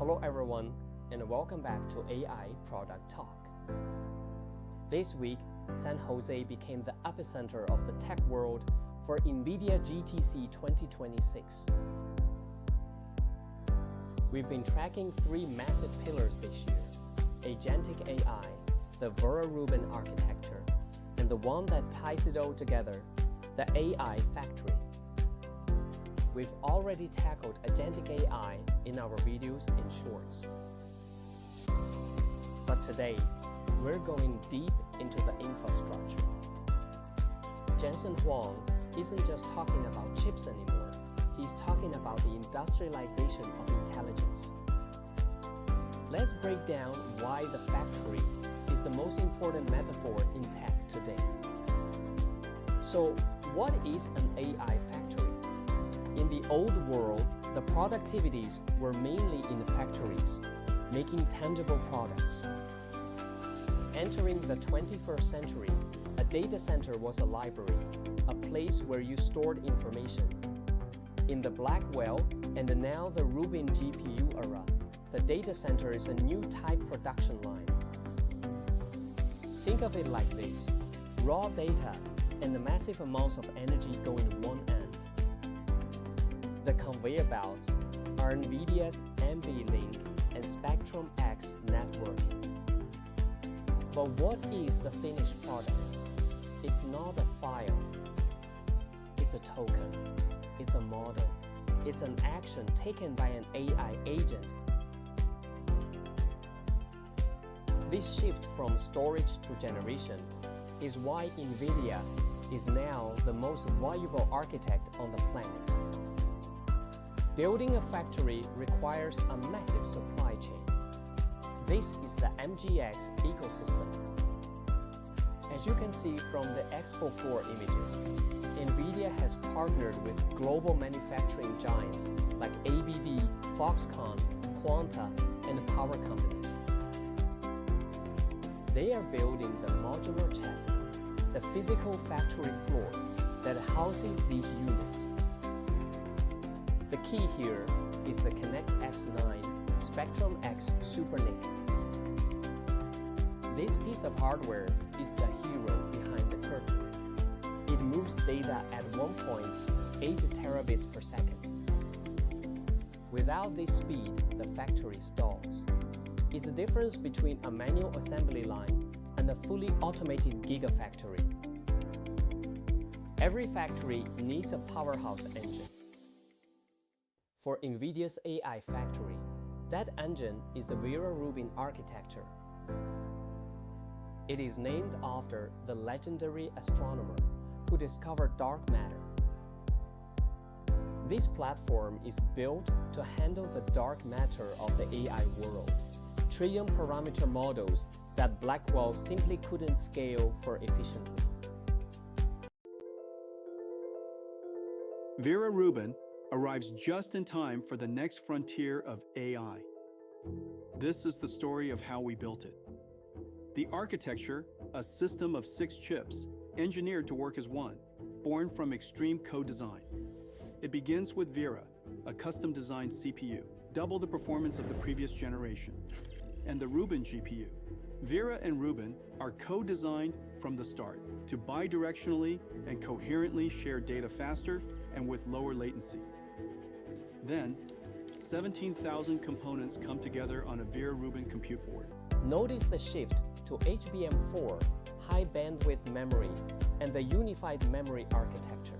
Hello everyone, and welcome back to AI Product Talk. This week, San Jose became the epicenter of the tech world for Nvidia GTC 2026. We've been tracking three massive pillars this year: agentic AI, the Vera Rubin architecture, and the one that ties it all together, the AI factory. We've already tackled agentic AI in our videos and shorts. But today, we're going deep into the infrastructure. Jensen Huang isn't just talking about chips anymore. He's talking about the industrialization of intelligence. Let's break down why the factory is the most important metaphor in tech today. So, what is an AI factory? In the old world, the productivities were mainly in the factories, making tangible products. Entering the 21st century, a data center was a library, a place where you stored information. In the Blackwell and now the Rubin GPU era, the data center is a new type production line. Think of it like this: raw data and the massive amounts of energy go in one end. The conveyor belts are Nvidia's NVLink and Spectrum X networking. But what is the finished product? It's not a file. It's a token. It's a model. It's an action taken by an AI agent. This shift from storage to generation is why Nvidia is now the most valuable architect on the planet. Building a factory requires a massive supply chain. This is the MGX ecosystem. As you can see from the Expo 4 images, Nvidia has partnered with global manufacturing giants like ABB, Foxconn, Quanta, and power companies. They are building the modular chassis, the physical factory floor that houses these units. The key here is the Connect X9 Spectrum X SuperNIC. This piece of hardware is the hero behind the curtain. It moves data at 1.8 terabits per second. Without this speed, the factory stalls. It's the difference between a manual assembly line and a fully automated gigafactory. Every factory needs a powerhouse engine. For Nvidia's AI factory, that engine is the Vera Rubin architecture. It is named after the legendary astronomer who discovered dark matter. This platform is built to handle the dark matter of the AI world, trillion parameter models that Blackwell simply couldn't scale for efficiently. Vera Rubin arrives just in time for the next frontier of AI. This is the story of how we built it. The architecture, a system of 6 chips, engineered to work as one, born from extreme co-design. It begins with Vera, a custom-designed CPU, double the performance of the previous generation, and the Rubin GPU. Vera and Rubin are co-designed from the start to bidirectionally and coherently share data faster and with lower latency. Then, 17,000 components come together on a Vera Rubin compute board. Notice the shift to HBM4, high bandwidth memory, and the unified memory architecture.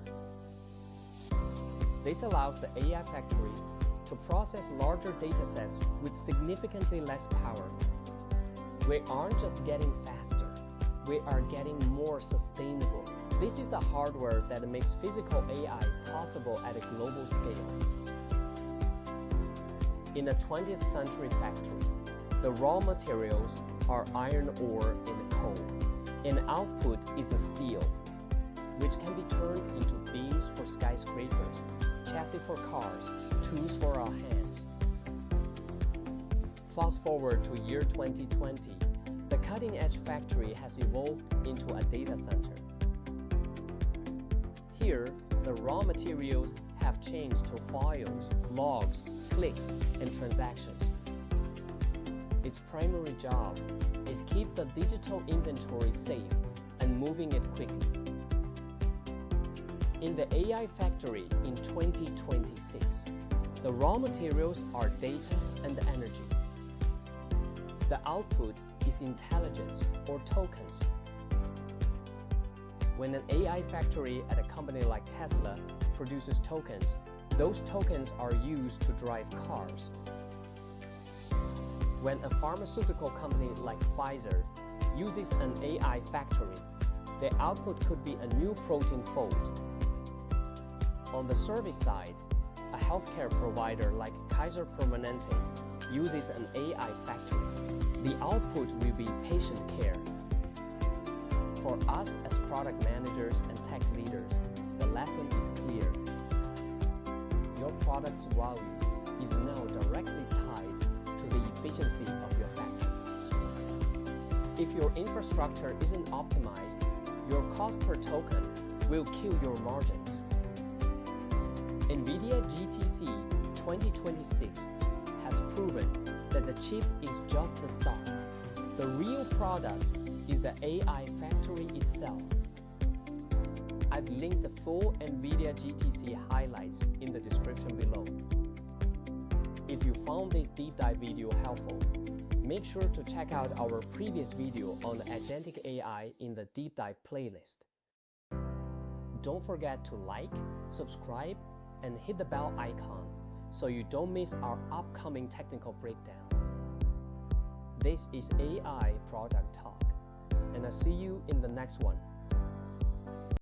This allows the AI factory to process larger datasets with significantly less power. We aren't just getting faster, we are getting more sustainable. This is the hardware that makes physical AI possible at a global scale. In a 20th century factory, the raw materials are iron ore and coal, and output is the steel, which can be turned into beams for skyscrapers, chassis for cars, tools for our hands. Fast forward to year 2020, the cutting-edge factory has evolved into a data center. Here, the raw materials have changed to files, logs, clicks, and transactions. its primary job is keep the digital inventory safe and moving it quickly. In the AI factory in 2026, the raw materials are data and energy. The output is intelligence or tokens. When an AI factory at a company like Tesla produces tokens, those tokens are used to drive cars. When a pharmaceutical company like Pfizer uses an AI factory, the output could be a new protein fold. On the service side, a healthcare provider like Kaiser Permanente uses an AI factory. The output will be patient care. For us as product managers and tech leaders, the lesson is clear. Your product's value is now directly tied to the efficiency of your factory. If your infrastructure isn't optimized, your cost per token will kill your margins. Nvidia GTC 2026 has proven that the chip is just the start. The real product is the AI factory itself. I've linked the full Nvidia GTC highlights in the description below. If you found this deep dive video helpful, make sure to check out our previous video on the agentic AI in the deep dive playlist. Don't forget to like, subscribe, and hit the bell icon so you don't miss our upcoming technical breakdown. This is AI Product Talk, and I'll see you in the next one.